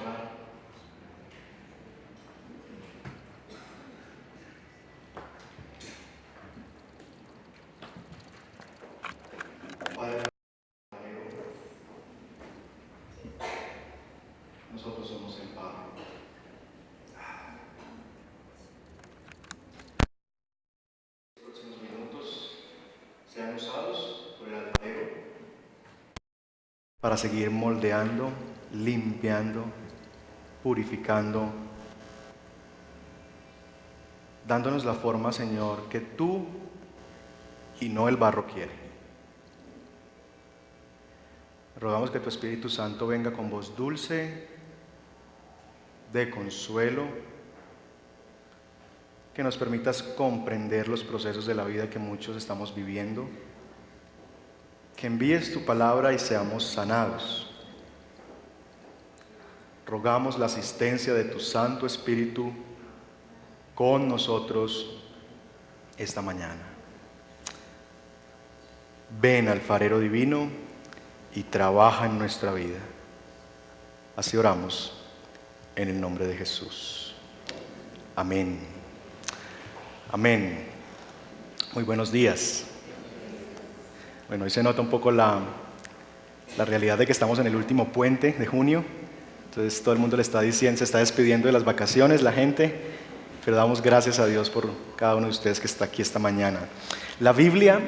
orar. Padre, nosotros somos el barro. Los próximos minutos sean usados por el alfarero para seguir moldeando, limpiando, purificando, dándonos la forma, Señor, que tú y no el barro quiere. Rogamos que tu Espíritu Santo venga con voz dulce, de consuelo, que nos permitas comprender los procesos de la vida que muchos estamos viviendo, que envíes tu palabra y seamos sanados. Rogamos la asistencia de tu Santo Espíritu con nosotros esta mañana. Ven, alfarero divino, y trabaja en nuestra vida. Así oramos en el nombre de Jesús. Amén. Amén. Muy buenos días. Bueno, hoy se nota un poco la realidad de que estamos en el último puente de junio. Entonces todo el mundo le está diciendo, se está despidiendo de las vacaciones, la gente, pero damos gracias a Dios por cada uno de ustedes que está aquí esta mañana. La Biblia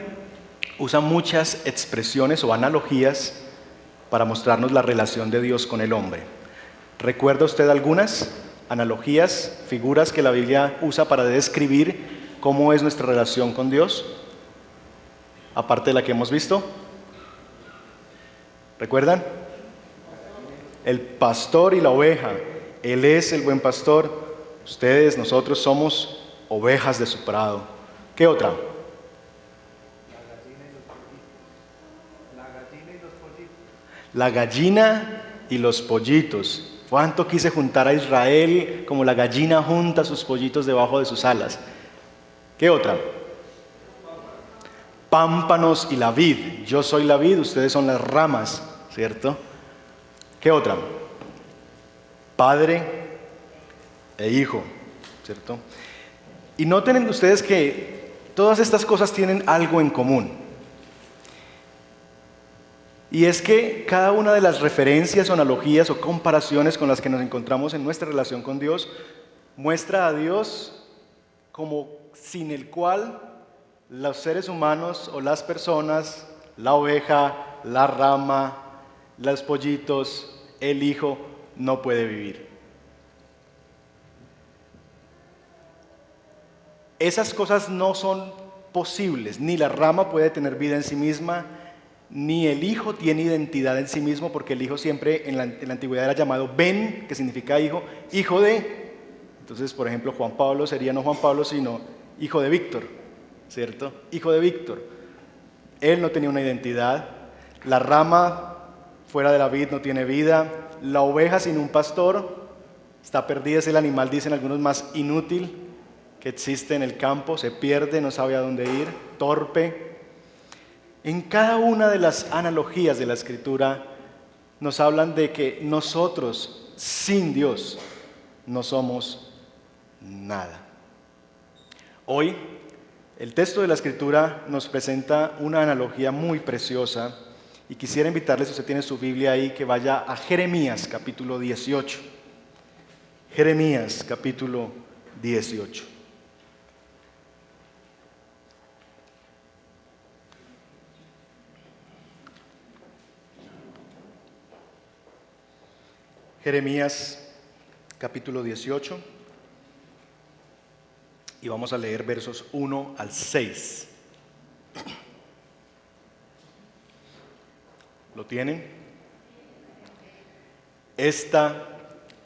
usa muchas expresiones o analogías para mostrarnos la relación de Dios con el hombre. ¿Recuerda usted algunas analogías, figuras que la Biblia usa para describir cómo es nuestra relación con Dios? Aparte de la que hemos visto. ¿Recuerdan? El pastor y la oveja. Él es el buen pastor. Ustedes, nosotros somos ovejas de su prado. ¿Qué otra? La gallina y los pollitos. ¿Cuánto quise juntar a Israel como la gallina junta sus pollitos debajo de sus alas? ¿Qué otra? Pámpanos y la vid. Yo soy la vid, ustedes son las ramas, ¿cierto? ¿Qué otra? Padre e hijo, ¿cierto? Y noten ustedes que todas estas cosas tienen algo en común. Y es que cada una de las referencias o analogías o comparaciones con las que nos encontramos en nuestra relación con Dios muestra a Dios como sin el cual los seres humanos o las personas, la oveja, la rama, los pollitos, el hijo, no puede vivir. Esas cosas no son posibles, ni la rama puede tener vida en sí misma, ni el hijo tiene identidad en sí mismo, porque el hijo siempre en la antigüedad era llamado Ben, que significa hijo, hijo de. Entonces, por ejemplo, Juan Pablo sería no Juan Pablo, sino hijo de Víctor, ¿cierto? Hijo de Víctor. Él no tenía una identidad. La rama fuera de la vid no tiene vida. La oveja sin un pastor está perdida, es el animal, dicen algunos, más inútil que existe en el campo, se pierde, no sabe a dónde ir, torpe. En cada una de las analogías de la Escritura nos hablan de que nosotros sin Dios no somos nada. Hoy el texto de la Escritura nos presenta una analogía muy preciosa y quisiera invitarles, si usted tiene su Biblia ahí, que vaya a Jeremías capítulo 18. Jeremías capítulo 18. Jeremías capítulo 18 y vamos a leer versos 1 al 6. ¿Lo tienen? Esta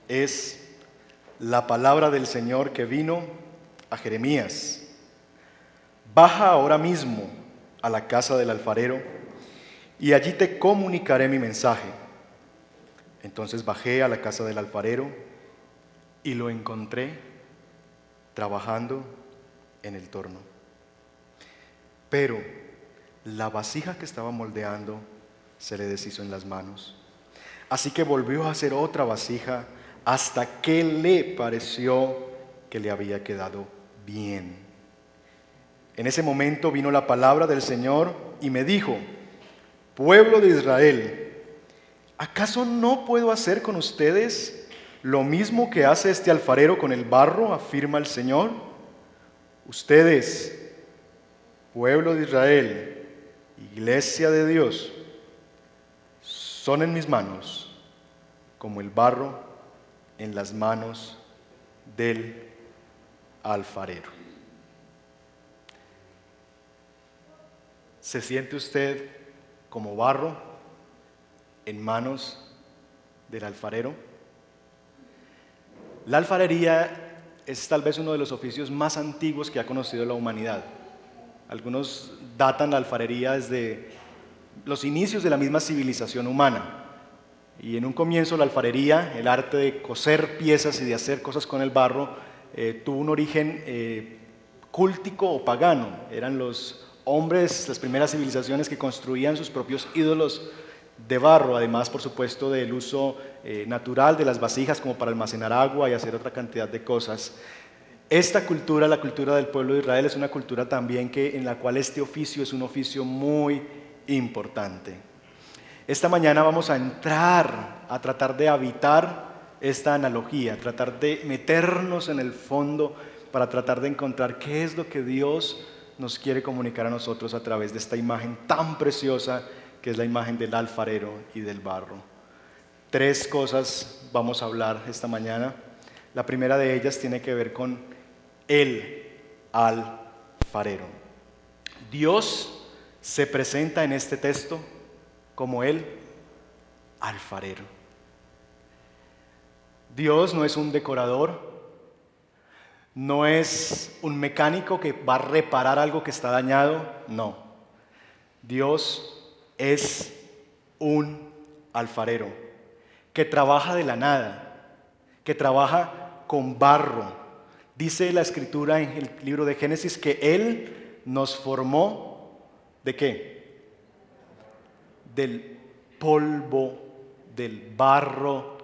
es la palabra del Señor que vino a Jeremías. Baja ahora mismo a la casa del alfarero y allí te comunicaré mi mensaje. Entonces bajé a la casa del alfarero y lo encontré trabajando en el torno. Pero la vasija que estaba moldeando se le deshizo en las manos. Así que volvió a hacer otra vasija hasta que le pareció que le había quedado bien. En ese momento vino la palabra del Señor y me dijo: pueblo de Israel, ¿acaso no puedo hacer con ustedes lo mismo que hace este alfarero con el barro?, afirma el Señor. Ustedes, pueblo de Israel, iglesia de Dios, son en mis manos como el barro en las manos del alfarero. ¿Se siente usted como barro en manos del alfarero? La alfarería es tal vez uno de los oficios más antiguos que ha conocido la humanidad. Algunos datan la alfarería desde los inicios de la misma civilización humana. Y en un comienzo la alfarería, el arte de coser piezas y de hacer cosas con el barro, tuvo un origen cúltico o pagano. Eran los hombres, las primeras civilizaciones que construían sus propios ídolos de barro, además por supuesto del uso natural de las vasijas como para almacenar agua y hacer otra cantidad de cosas. Esta cultura, la cultura del pueblo de Israel, es una cultura también en la cual este oficio es un oficio muy importante. Esta mañana vamos a entrar a tratar de habitar esta analogía, tratar de meternos en el fondo para tratar de encontrar qué es lo que Dios nos quiere comunicar a nosotros a través de esta imagen tan preciosa que es la imagen del alfarero y del barro. 3 cosas vamos a hablar esta mañana. La primera de ellas tiene que ver con el alfarero. Dios se presenta en este texto como el alfarero. Dios no es un decorador, no es un mecánico que va a reparar algo que está dañado, no. Dios es un alfarero que trabaja de la nada, que trabaja con barro. Dice la Escritura en el libro de Génesis que Él nos formó, ¿de qué? Del polvo, del barro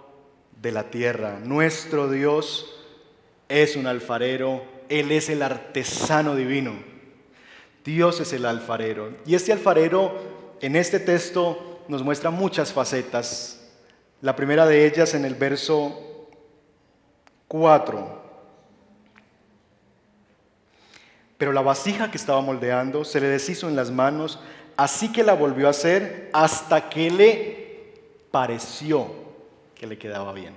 de la tierra. Nuestro Dios es un alfarero, Él es el artesano divino. Dios es el alfarero. Y este alfarero en este texto nos muestra muchas facetas. La primera de ellas en el verso 4. Pero la vasija que estaba moldeando se le deshizo en las manos, así que la volvió a hacer hasta que le pareció que le quedaba bien.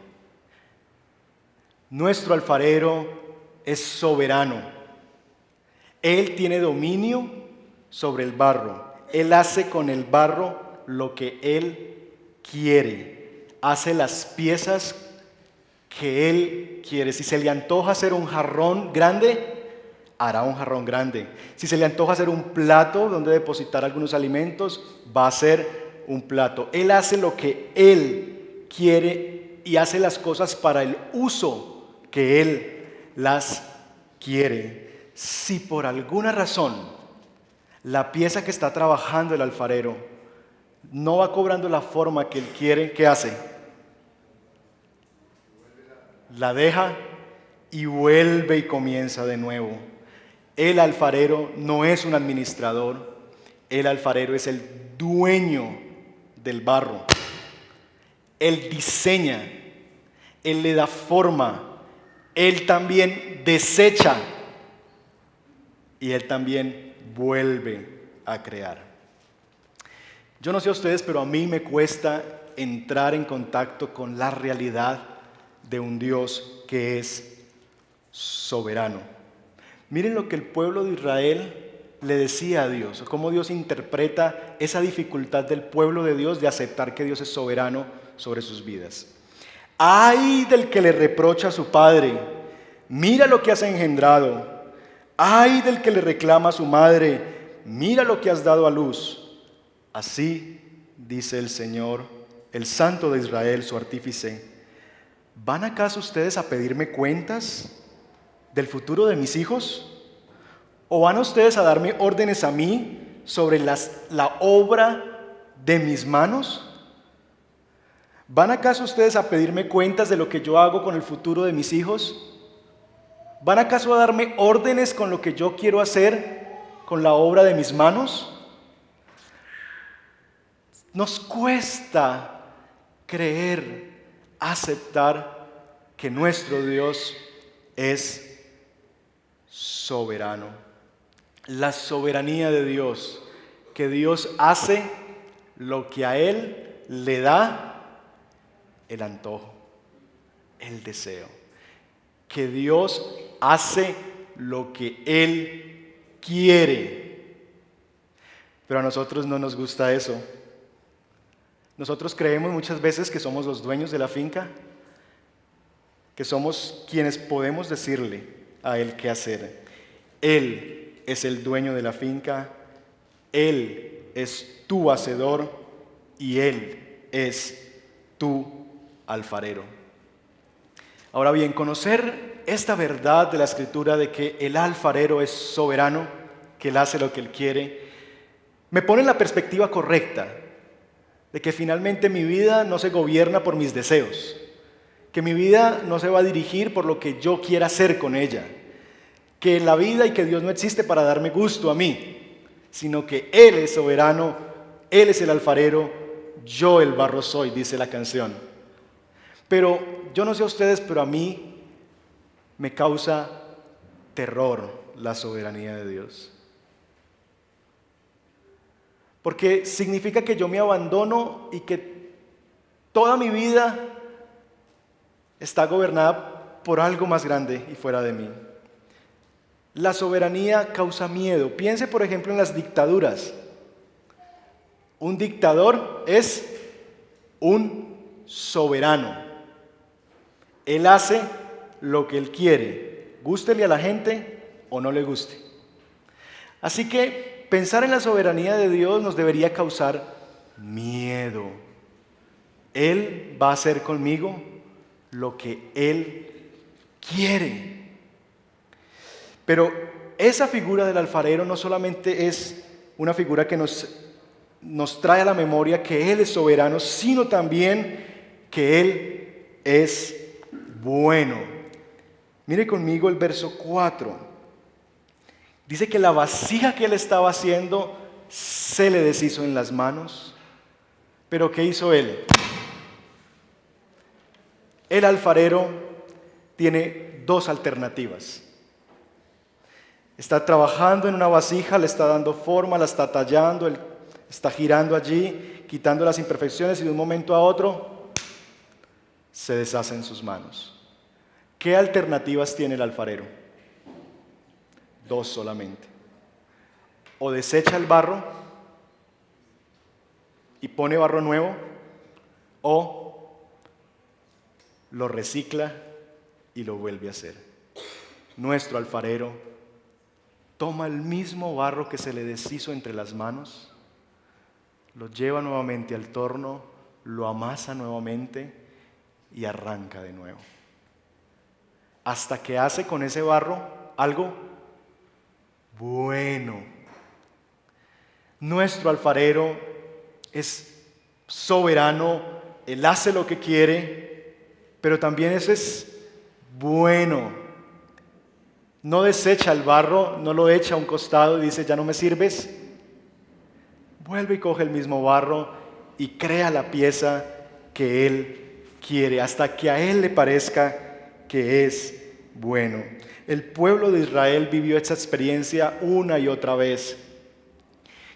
Nuestro alfarero es soberano. Él tiene dominio sobre el barro. Él hace con el barro lo que Él quiere. Hace las piezas que Él quiere. Si se le antoja hacer un jarrón grande, hará un jarrón grande. Si se le antoja hacer un plato donde depositar algunos alimentos, va a hacer un plato. Él hace lo que Él quiere y hace las cosas para el uso que Él las quiere. Si por alguna razón la pieza que está trabajando el alfarero no va cobrando la forma que Él quiere, ¿qué hace? La deja y vuelve y comienza de nuevo. El alfarero no es un administrador, el alfarero es el dueño del barro. Él diseña, Él le da forma, Él también desecha y Él también vuelve a crear. Yo no sé a ustedes, pero a mí me cuesta entrar en contacto con la realidad de un Dios que es soberano. Miren lo que el pueblo de Israel le decía a Dios, cómo Dios interpreta esa dificultad del pueblo de Dios de aceptar que Dios es soberano sobre sus vidas. Ay del que le reprocha a su padre, mira lo que has engendrado. Ay del que le reclama a su madre, mira lo que has dado a luz. Así dice el Señor, el Santo de Israel, su artífice. ¿Van acaso ustedes a pedirme cuentas del futuro de mis hijos? ¿O van ustedes a darme órdenes a mí sobre la obra de mis manos? ¿Van acaso ustedes a pedirme cuentas de lo que yo hago con el futuro de mis hijos? ¿Van acaso a darme órdenes con lo que yo quiero hacer con la obra de mis manos? Nos cuesta creer, aceptar que nuestro Dios es soberano. La soberanía de Dios, que Dios hace lo que a Él le da el antojo, el deseo. Que Dios hace lo que Él quiere. Pero a nosotros no nos gusta eso. Nosotros creemos muchas veces que somos los dueños de la finca, que somos quienes podemos decirle a Él qué hacer. Él es el dueño de la finca, Él es tu hacedor y Él es tu alfarero. Ahora bien, conocer esta verdad de la Escritura de que el alfarero es soberano, que Él hace lo que Él quiere, me pone en la perspectiva correcta de que finalmente mi vida no se gobierna por mis deseos, que mi vida no se va a dirigir por lo que yo quiera hacer con ella, que la vida y que Dios no existe para darme gusto a mí, sino que Él es soberano, Él es el alfarero, yo el barro soy, dice la canción. Pero yo no sé a ustedes, pero a mí me causa terror la soberanía de Dios. Porque significa que yo me abandono y que toda mi vida está gobernada por algo más grande y fuera de mí. La soberanía causa miedo. Piense, por ejemplo, en las dictaduras. Un dictador es un soberano. Él hace lo que él quiere, gústele a la gente o no le guste. Así que pensar en la soberanía de Dios nos debería causar miedo. Él va a hacer conmigo lo que Él quiere. Pero esa figura del alfarero no solamente es una figura que nos trae a la memoria que Él es soberano, sino también que Él es bueno. Mire conmigo el verso 4. Dice que la vasija que Él estaba haciendo se le deshizo en las manos. ¿Pero qué hizo Él? El alfarero tiene dos alternativas. Está trabajando en una vasija, le está dando forma, la está tallando, él está girando allí, quitando las imperfecciones y de un momento a otro se deshace en sus manos. ¿Qué alternativas tiene el alfarero? Dos solamente. O desecha el barro y pone barro nuevo, o lo recicla y lo vuelve a hacer. Nuestro alfarero toma el mismo barro que se le deshizo entre las manos, lo lleva nuevamente al torno, lo amasa nuevamente y arranca de nuevo. Hasta que hace con ese barro algo bueno. Nuestro alfarero es soberano, Él hace lo que quiere, pero también ese es bueno. No desecha el barro, no lo echa a un costado y dice, ya no me sirves. Vuelve y coge el mismo barro y crea la pieza que Él quiere, hasta que a Él le parezca que es bueno. El pueblo de Israel vivió esta experiencia una y otra vez,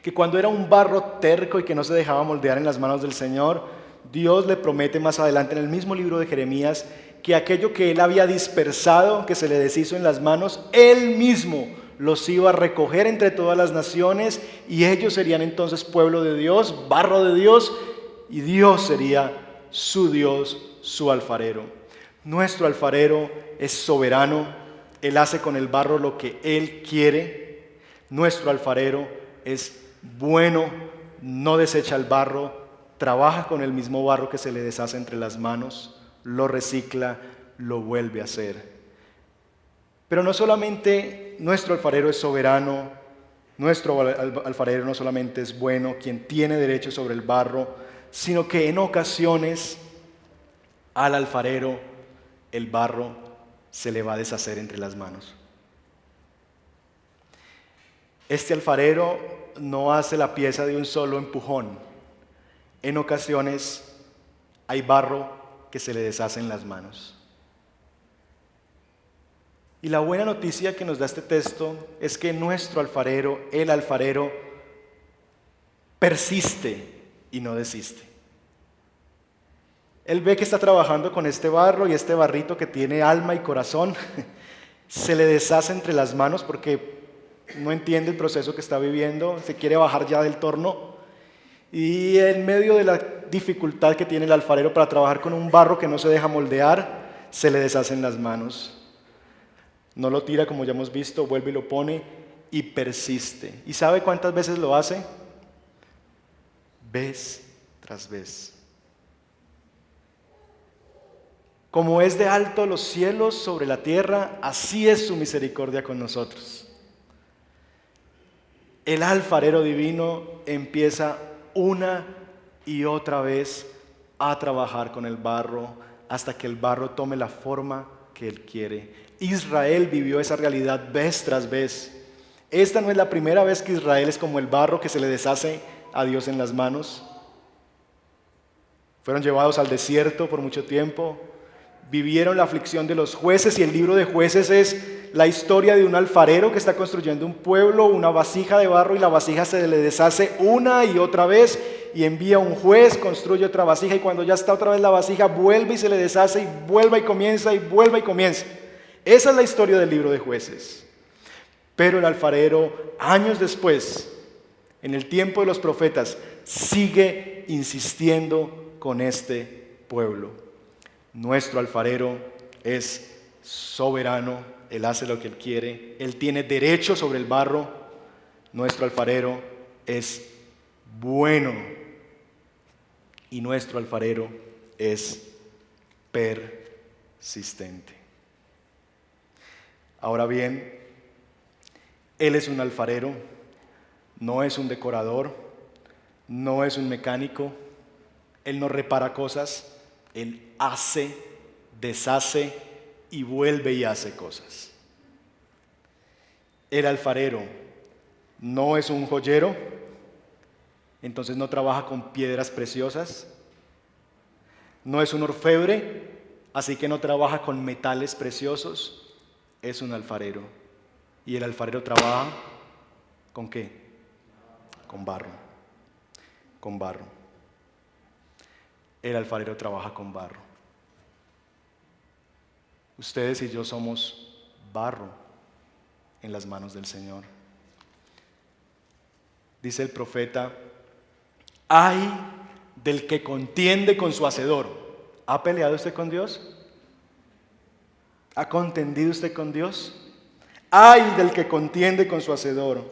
que cuando era un barro terco y que no se dejaba moldear en las manos del Señor, Dios le promete más adelante en el mismo libro de Jeremías que aquello que Él había dispersado, que se le deshizo en las manos, Él mismo los iba a recoger entre todas las naciones y ellos serían entonces pueblo de Dios, barro de Dios, y Dios sería su Dios, su alfarero. Nuestro alfarero es soberano, Él hace con el barro lo que Él quiere. Nuestro alfarero es bueno, no desecha el barro, trabaja con el mismo barro que se le deshace entre las manos, lo recicla, lo vuelve a hacer. Pero no solamente nuestro alfarero es soberano, nuestro alfarero no solamente es bueno, quien tiene derecho sobre el barro, sino que en ocasiones al alfarero el barro se le va a deshacer entre las manos. Este alfarero no hace la pieza de un solo empujón. En ocasiones hay barro que se le deshace en las manos. Y la buena noticia que nos da este texto es que nuestro alfarero, el alfarero, persiste y no desiste. Él ve que está trabajando con este barro y este barrito que tiene alma y corazón se le deshace entre las manos porque no entiende el proceso que está viviendo, se quiere bajar ya del torno. Y en medio de la dificultad que tiene el alfarero para trabajar con un barro que no se deja moldear, se le deshacen las manos. No lo tira como ya hemos visto, vuelve y lo pone y persiste. ¿Y sabe cuántas veces lo hace? Vez tras vez. Como es de alto los cielos sobre la tierra, así es su misericordia con nosotros. El alfarero divino empieza una y otra vez a trabajar con el barro hasta que el barro tome la forma que él quiere. Israel vivió esa realidad vez tras vez. Esta no es la primera vez que Israel es como el barro que se le deshace a Dios en las manos. Fueron llevados al desierto por mucho tiempo, vivieron la aflicción de los jueces, y el libro de Jueces es la historia de un alfarero que está construyendo un pueblo, una vasija de barro, y la vasija se le deshace una y otra vez, y envía un juez, construye otra vasija, y cuando ya está otra vez la vasija, vuelve y se le deshace, y vuelve y comienza, y vuelve y comienza. Esa es la historia del libro de Jueces. Pero el alfarero, años después, en el tiempo de los profetas, sigue insistiendo con este pueblo. Nuestro alfarero es soberano, Él hace lo que Él quiere, Él tiene derecho sobre el barro. Nuestro alfarero es bueno y nuestro alfarero es persistente. Ahora bien, Él es un alfarero, no es un decorador, no es un mecánico, Él no repara cosas, Él hace, deshace y vuelve y hace cosas. El alfarero no es un joyero, entonces no trabaja con piedras preciosas. No es un orfebre, así que no trabaja con metales preciosos. Es un alfarero. Y el alfarero trabaja ¿con qué? Con barro. Con barro. El alfarero trabaja con barro. Ustedes y yo somos barro en las manos del Señor. Dice el profeta: ay del que contiende con su hacedor. ¿Ha peleado usted con Dios? ¿Ha contendido usted con Dios? Ay del que contiende con su hacedor.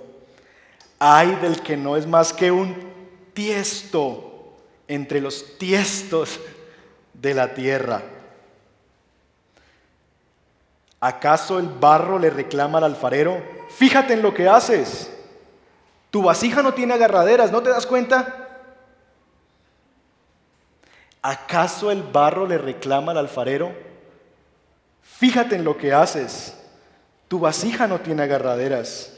Ay del que no es más que un tiesto entre los tiestos de la tierra. ¿Acaso el barro le reclama al alfarero? Fíjate en lo que haces. Tu vasija no tiene agarraderas, ¿no te das cuenta? ¿Acaso el barro le reclama al alfarero? Fíjate en lo que haces. Tu vasija no tiene agarraderas.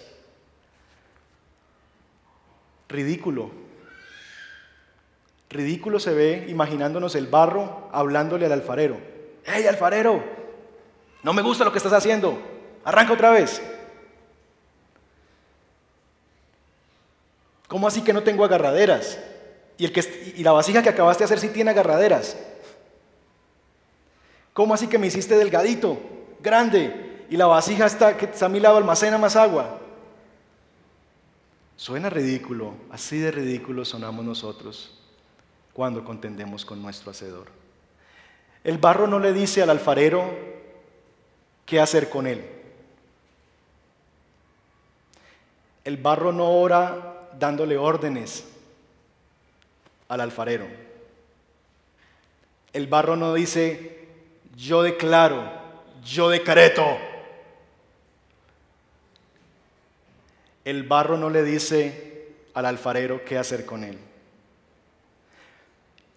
Ridículo. Ridículo se ve imaginándonos el barro hablándole al alfarero. ¡Hey, alfarero! No me gusta lo que estás haciendo. Arranca otra vez. ¿Cómo así que no tengo agarraderas? Y la vasija que acabaste de hacer sí tiene agarraderas. ¿Cómo así que me hiciste delgadito, grande, y la vasija que está a mi lado almacena más agua? Suena ridículo, así de ridículo sonamos nosotros cuando contendemos con nuestro hacedor. El barro no le dice al alfarero qué hacer con él. El barro no ora dándole órdenes al alfarero. El barro no dice: yo declaro, yo decreto. El barro no le dice al alfarero qué hacer con él.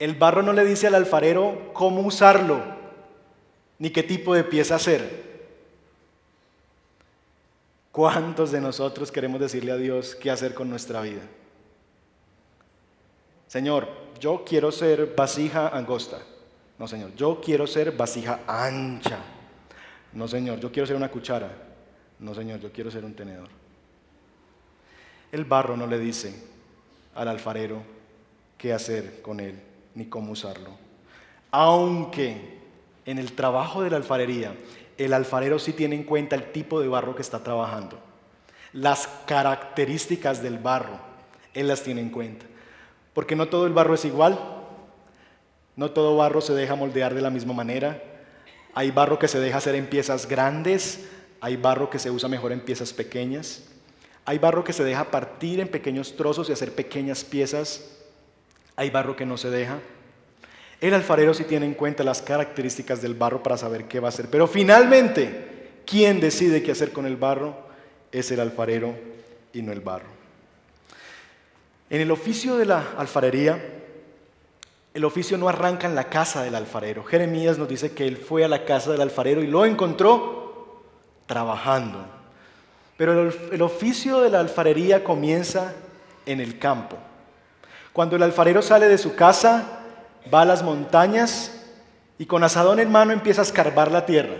El barro no le dice al alfarero cómo usarlo, ni qué tipo de pieza hacer. ¿Cuántos de nosotros queremos decirle a Dios qué hacer con nuestra vida? Señor, yo quiero ser vasija angosta. No, Señor, yo quiero ser vasija ancha. No, Señor, yo quiero ser una cuchara. No, Señor, yo quiero ser un tenedor. El barro no le dice al alfarero qué hacer con él, ni cómo usarlo. Aunque en el trabajo de la alfarería, el alfarero sí tiene en cuenta el tipo de barro que está trabajando. Las características del barro, él las tiene en cuenta. Porque no todo el barro es igual, no todo barro se deja moldear de la misma manera. Hay barro que se deja hacer en piezas grandes, hay barro que se usa mejor en piezas pequeñas, hay barro que se deja partir en pequeños trozos y hacer pequeñas piezas, hay barro que no se deja. El alfarero sí tiene en cuenta las características del barro para saber qué va a hacer, pero finalmente, quien decide qué hacer con el barro es el alfarero y no el barro. En el oficio de la alfarería, el oficio no arranca en la casa del alfarero. Jeremías nos dice que él fue a la casa del alfarero y lo encontró trabajando. Pero el oficio de la alfarería comienza en el campo. Cuando el alfarero sale de su casa, va a las montañas y con asadón en mano empieza a escarbar la tierra.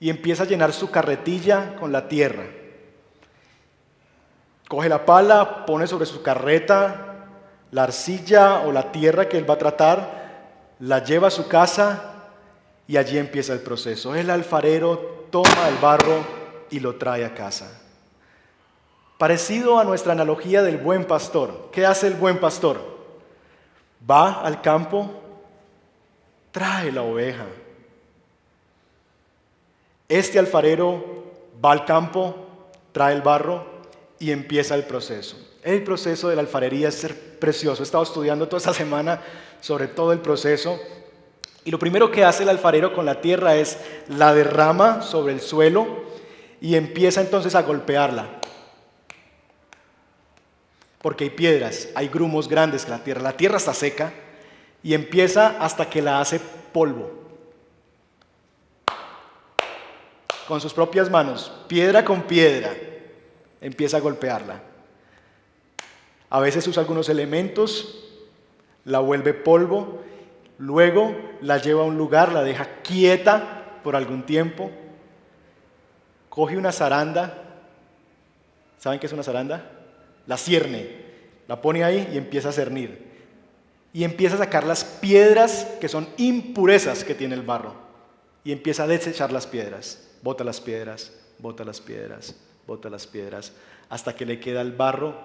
Y empieza a llenar su carretilla con la tierra. Coge la pala, pone sobre su carreta la arcilla o la tierra que él va a tratar, la lleva a su casa y allí empieza el proceso. El alfarero toma el barro y lo trae a casa. Parecido a nuestra analogía del buen pastor. ¿Qué hace el buen pastor? Va al campo, trae la oveja. Este alfarero va al campo, trae el barro y empieza el proceso. El proceso de la alfarería es precioso. He estado estudiando toda esta semana sobre todo el proceso. Y lo primero que hace el alfarero con la tierra es la derrama sobre el suelo y empieza entonces a golpearla. Porque hay piedras, hay grumos grandes que la tierra está seca y empieza hasta que la hace polvo. Con sus propias manos, piedra con piedra, empieza a golpearla. A veces usa algunos elementos, la vuelve polvo, luego la lleva a un lugar, la deja quieta por algún tiempo, coge una zaranda. ¿Saben qué es una zaranda? La cierne, la pone ahí y empieza a cernir. Y empieza a sacar las piedras que son impurezas que tiene el barro. Y empieza a desechar las piedras. Bota las piedras, bota las piedras, bota las piedras, hasta que le queda el barro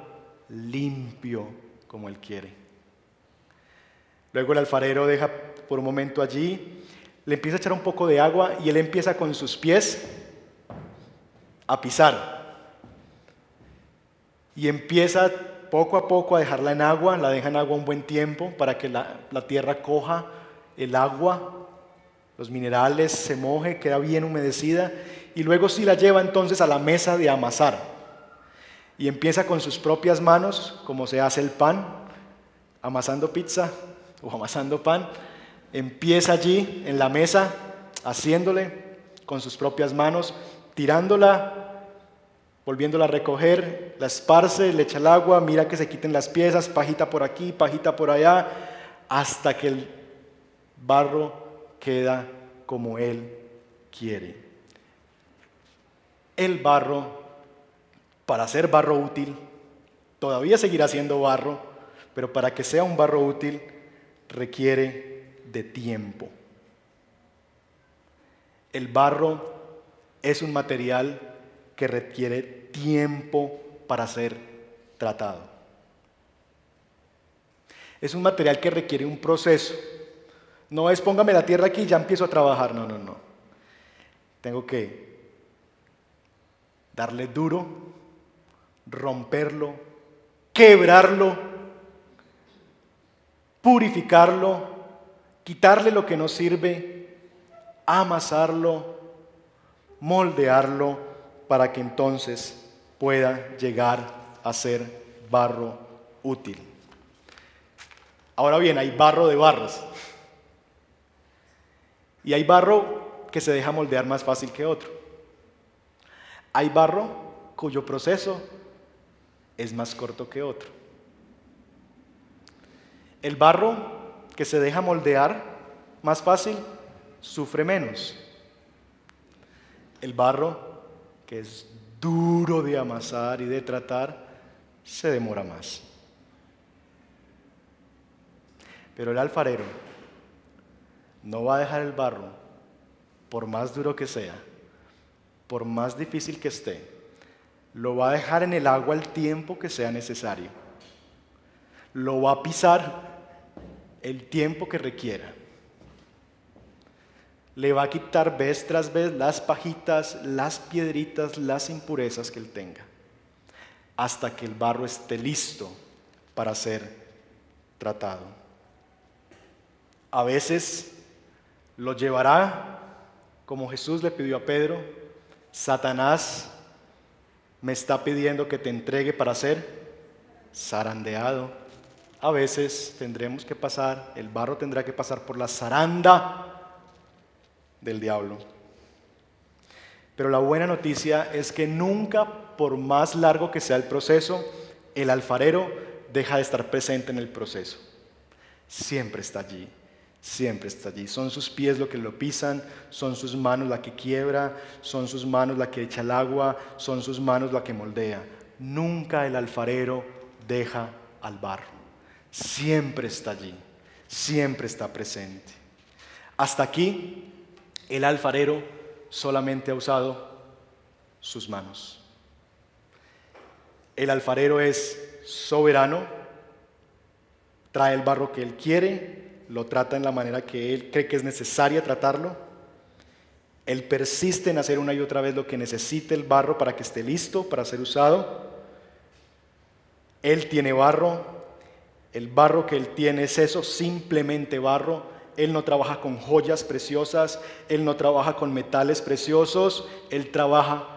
limpio como él quiere. Luego el alfarero deja por un momento allí, le empieza a echar un poco de agua y él empieza con sus pies a pisar. Y empieza poco a poco a dejarla en agua, la deja en agua un buen tiempo para que la tierra coja el agua, los minerales, se moje, queda bien humedecida y luego sí la lleva entonces a la mesa de amasar. Y empieza con sus propias manos, como se hace el pan, amasando pizza o amasando pan. Empieza allí en la mesa, haciéndole con sus propias manos, tirándola, volviéndola a recoger, la esparce, le echa el agua, mira que se quiten las piezas, pajita por aquí, pajita por allá, hasta que el barro queda como él quiere. El barro, para ser barro útil, todavía seguirá siendo barro, pero para que sea un barro útil requiere de tiempo. El barro es un material que requiere tiempo para ser tratado. Es un material que requiere un proceso. No es póngame la tierra aquí y ya empiezo a trabajar. No. Tengo que darle duro, romperlo, quebrarlo, purificarlo, quitarle lo que no sirve, amasarlo, moldearlo para que entonces pueda llegar a ser barro útil. Ahora bien, hay barro de barros. Y hay barro que se deja moldear más fácil que otro. Hay barro cuyo proceso es más corto que otro. El barro que se deja moldear más fácil sufre menos. El barro que es duro de amasar y de tratar se demora más. Pero el alfarero no va a dejar el barro, por más duro que sea, por más difícil que esté, lo va a dejar en el agua el tiempo que sea necesario. Lo va a pisar el tiempo que requiera. Le va a quitar vez tras vez las pajitas, las piedritas, las impurezas que él tenga, hasta que el barro esté listo para ser tratado. A veces lo llevará, como Jesús le pidió a Pedro: Satanás me está pidiendo que te entregue para ser zarandeado. A veces tendremos que pasar, el barro tendrá que pasar por la zaranda del diablo. Pero la buena noticia es que nunca, por más largo que sea el proceso, el alfarero deja de estar presente en el proceso. Siempre está allí. Siempre está allí. Son sus pies lo que lo pisan, son sus manos la que quiebra, son sus manos la que echa el agua, son sus manos la que moldea. Nunca el alfarero deja al barro. Siempre está allí, siempre está presente. Hasta aquí, el alfarero solamente ha usado sus manos. El alfarero es soberano, trae el barro que él quiere, lo trata en la manera que él cree que es necesaria tratarlo. Él persiste en hacer una y otra vez lo que necesite el barro para que esté listo para ser usado. Él tiene barro, el barro que él tiene es eso, simplemente barro. Él no trabaja con joyas preciosas, él no trabaja con metales preciosos, él trabaja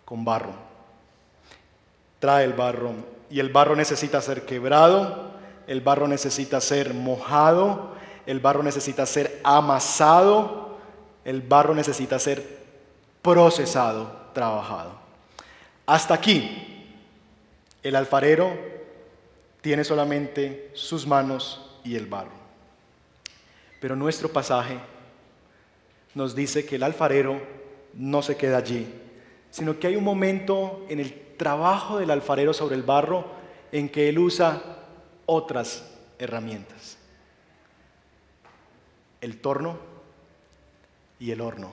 con barro. Trae el barro y el barro necesita ser quebrado, el barro necesita ser mojado, el barro necesita ser amasado, el barro necesita ser procesado, trabajado. Hasta aquí, el alfarero tiene solamente sus manos y el barro. Pero nuestro pasaje nos dice que el alfarero no se queda allí, sino que hay un momento en el trabajo del alfarero sobre el barro en que él usa otras herramientas: el torno y el horno.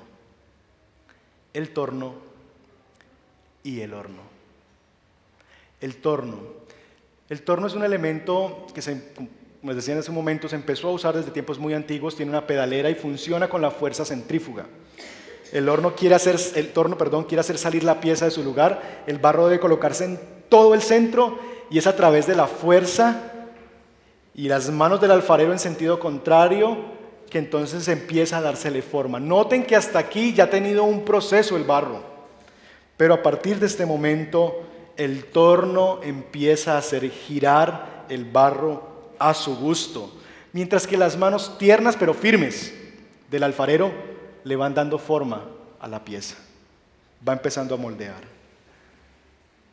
El torno y el horno. El torno. El torno es un elemento que, como les decía en ese momento, se empezó a usar desde tiempos muy antiguos. Tiene una pedalera y funciona con la fuerza centrífuga. El torno quiere hacer salir la pieza de su lugar. El barro debe colocarse en todo el centro y es a través de la fuerza y las manos del alfarero en sentido contrario que entonces empieza a dársele forma. Noten que hasta aquí ya ha tenido un proceso el barro, pero a partir de este momento el torno empieza a hacer girar el barro a su gusto, mientras que las manos tiernas pero firmes del alfarero le van dando forma a la pieza, va empezando a moldear.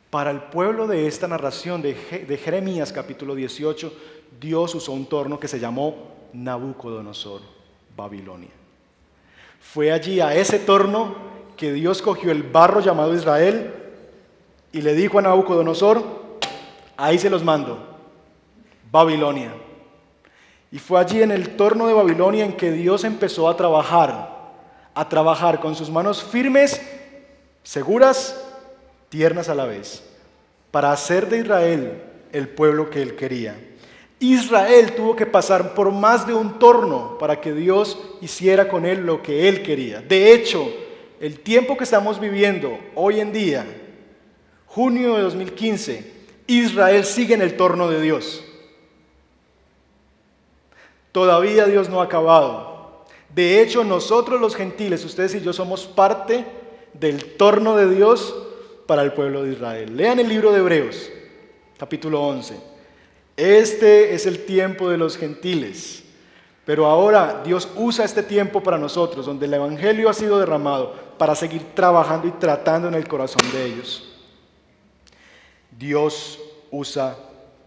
Para el pueblo de esta narración de Jeremías capítulo 18, Dios usó un torno que se llamó Nabucodonosor, Babilonia. Fue allí a ese torno que Dios cogió el barro llamado Israel y le dijo a Nabucodonosor: ahí se los mando, Babilonia. Y fue allí en el torno de Babilonia en que Dios empezó a trabajar con sus manos firmes, seguras, tiernas a la vez, para hacer de Israel el pueblo que él quería. Israel tuvo que pasar por más de un torno para que Dios hiciera con él lo que él quería. De hecho, el tiempo que estamos viviendo hoy en día, junio de 2015, Israel sigue en el torno de Dios. Todavía Dios no ha acabado. De hecho, nosotros los gentiles, ustedes y yo, somos parte del torno de Dios para el pueblo de Israel. Lean el libro de Hebreos, capítulo 11. Este es el tiempo de los gentiles. Pero ahora Dios usa este tiempo para nosotros, donde el Evangelio ha sido derramado, para seguir trabajando y tratando en el corazón de ellos. Dios usa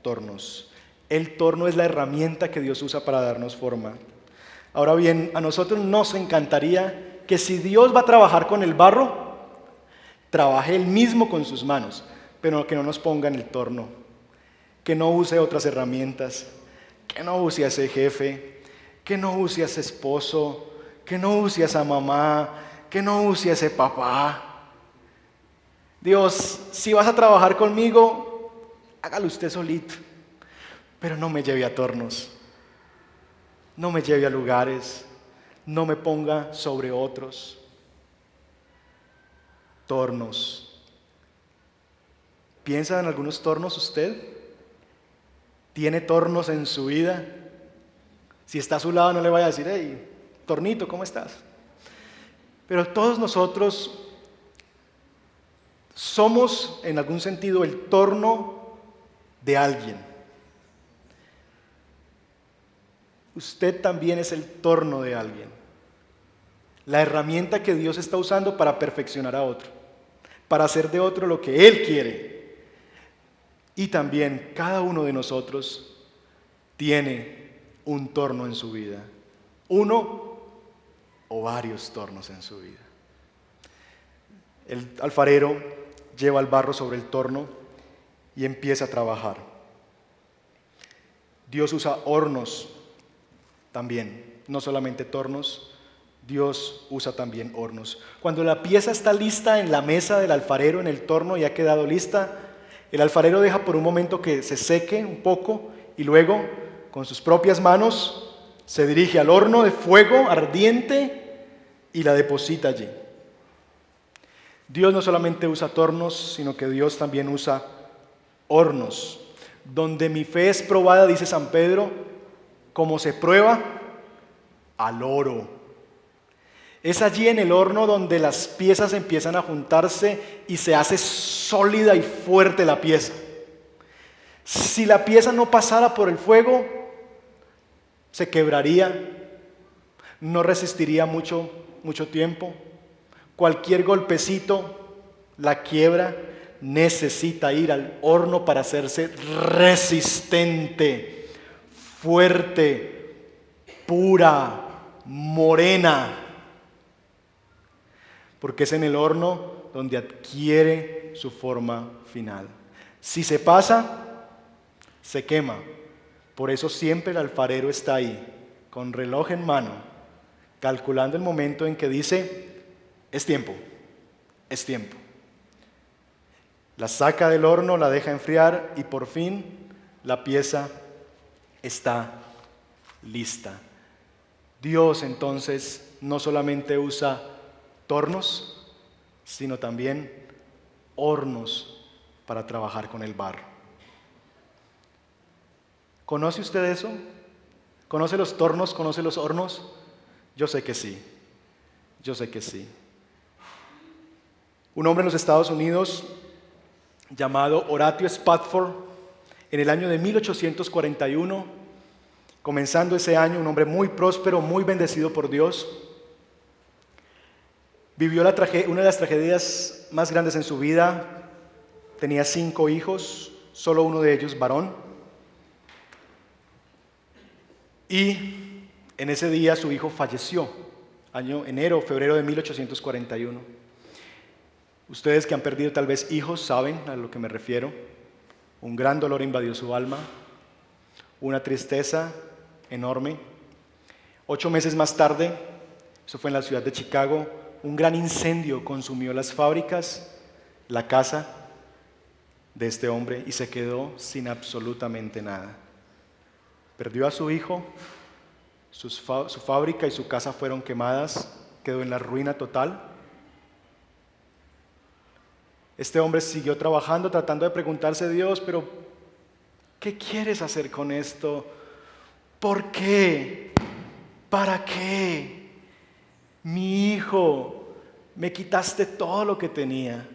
tornos. El torno es la herramienta que Dios usa para darnos forma. Ahora bien, a nosotros nos encantaría que si Dios va a trabajar con el barro, trabaje Él mismo con sus manos, pero que no nos ponga en el torno, que no use otras herramientas, que no use a ese jefe, que no use a ese esposo, que no use a esa mamá, que no use a ese papá. Dios, si vas a trabajar conmigo, hágalo usted solito, pero no me lleve a tornos, no me lleve a lugares, no me ponga sobre otros. Tornos. ¿Piensa en algunos tornos usted? ¿Tiene tornos en su vida? Si está a su lado no le vaya a decir, hey, tornito, ¿cómo estás? Pero todos nosotros somos en algún sentido el torno de alguien. Usted también es el torno de alguien. La herramienta que Dios está usando para perfeccionar a otro, para hacer de otro lo que Él quiere. Y también cada uno de nosotros tiene un torno en su vida. Uno o varios tornos en su vida. El alfarero lleva el barro sobre el torno y empieza a trabajar. Dios usa hornos también, no solamente tornos, Dios usa también hornos. Cuando la pieza está lista en la mesa del alfarero, en el torno, y ha quedado lista, el alfarero deja por un momento que se seque un poco y luego, con sus propias manos, se dirige al horno de fuego ardiente y la deposita allí. Dios no solamente usa tornos, sino que Dios también usa hornos. Donde mi fe es probada, dice San Pedro, como se prueba al oro. Es allí en el horno donde las piezas empiezan a juntarse y se hace sólida y fuerte la pieza. Si la pieza no pasara por el fuego, se quebraría, no resistiría mucho tiempo. Cualquier golpecito la quiebra. Necesita ir al horno para hacerse resistente, fuerte, pura, morena, porque es en el horno donde adquiere su forma final. Si se pasa, se quema. Por eso siempre el alfarero está ahí, con reloj en mano, calculando el momento en que dice, es tiempo, es tiempo. La saca del horno, la deja enfriar y por fin la pieza está lista. Dios entonces no solamente usa tornos, sino también hornos para trabajar con el barro. ¿Conoce usted eso? ¿Conoce los tornos? ¿Conoce los hornos? Yo sé que sí, yo sé que sí. Un hombre en los Estados Unidos llamado Horatio Spafford, en el año de 1841, comenzando ese año, un hombre muy próspero, muy bendecido por Dios, vivió una de las tragedias más grandes en su vida. Tenía 5 hijos, solo uno de ellos varón, y en ese día su hijo falleció, febrero de 1841. Ustedes que han perdido tal vez hijos saben a lo que me refiero. Un gran dolor invadió su alma, una tristeza enorme. 8 meses más tarde, eso fue en la ciudad de Chicago, un gran incendio consumió las fábricas, la casa de este hombre y se quedó sin absolutamente nada. Perdió a su hijo, su fábrica y su casa fueron quemadas, quedó en la ruina total. Este hombre siguió trabajando, tratando de preguntarse a Dios, pero ¿qué quieres hacer con esto? ¿Por qué? ¿Para qué? Mi hijo, me quitaste todo lo que tenía.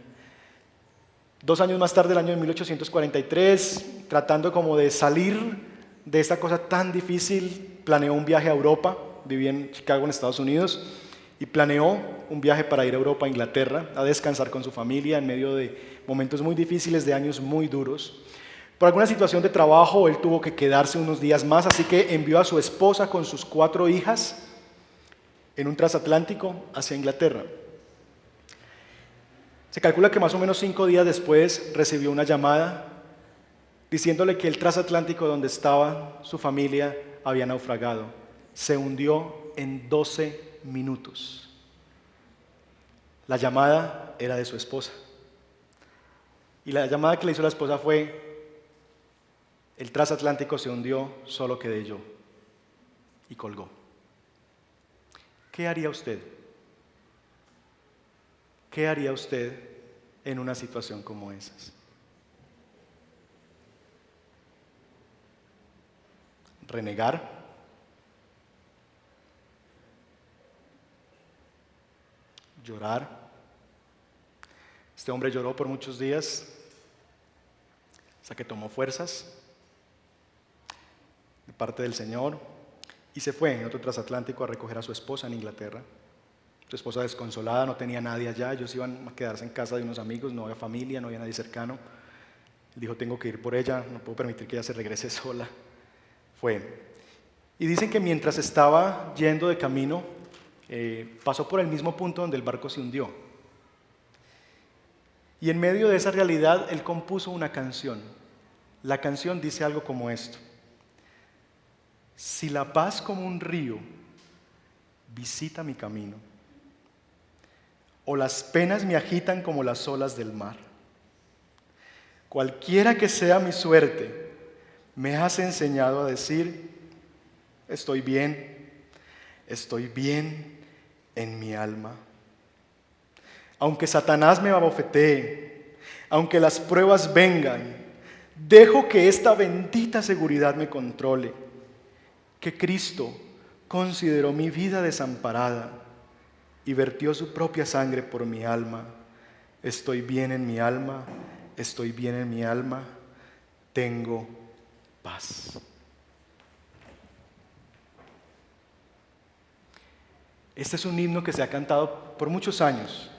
2 años más tarde, el año de 1843, tratando como de salir de esta cosa tan difícil, planeó un viaje a Europa. Vivía en Chicago, en Estados Unidos, y planeó un viaje para ir a Europa, a Inglaterra, a descansar con su familia en medio de momentos muy difíciles, de años muy duros. Por alguna situación de trabajo, él tuvo que quedarse unos días más, así que envió a su esposa con sus 4 hijas en un transatlántico hacia Inglaterra. Se calcula que más o menos 5 días después recibió una llamada diciéndole que el transatlántico donde estaba su familia había naufragado. Se hundió en 12 minutos. La llamada era de su esposa. Y la llamada que le hizo la esposa fue: el transatlántico se hundió, solo quedé yo. Y colgó. ¿Qué haría usted? ¿Qué haría usted en una situación como esas? ¿Renegar? ¿Llorar? Este hombre lloró por muchos días hasta que tomó fuerzas de parte del Señor y se fue en otro transatlántico a recoger a su esposa en Inglaterra. Su esposa desconsolada, no tenía nadie allá, ellos iban a quedarse en casa de unos amigos, no había familia, no había nadie cercano. Él dijo: tengo que ir por ella, no puedo permitir que ella se regrese sola. Fue. Y dicen que mientras estaba yendo de camino, pasó por el mismo punto donde el barco se hundió. Y en medio de esa realidad, él compuso una canción. La canción dice algo como esto: si la paz como un río visita mi camino, o las penas me agitan como las olas del mar, cualquiera que sea mi suerte, me has enseñado a decir: estoy bien en mi alma. Aunque Satanás me abofetee, aunque las pruebas vengan, dejo que esta bendita seguridad me controle, que Cristo consideró mi vida desamparada y vertió su propia sangre por mi alma. Estoy bien en mi alma, estoy bien en mi alma, tengo paz. Este es un himno que se ha cantado por muchos años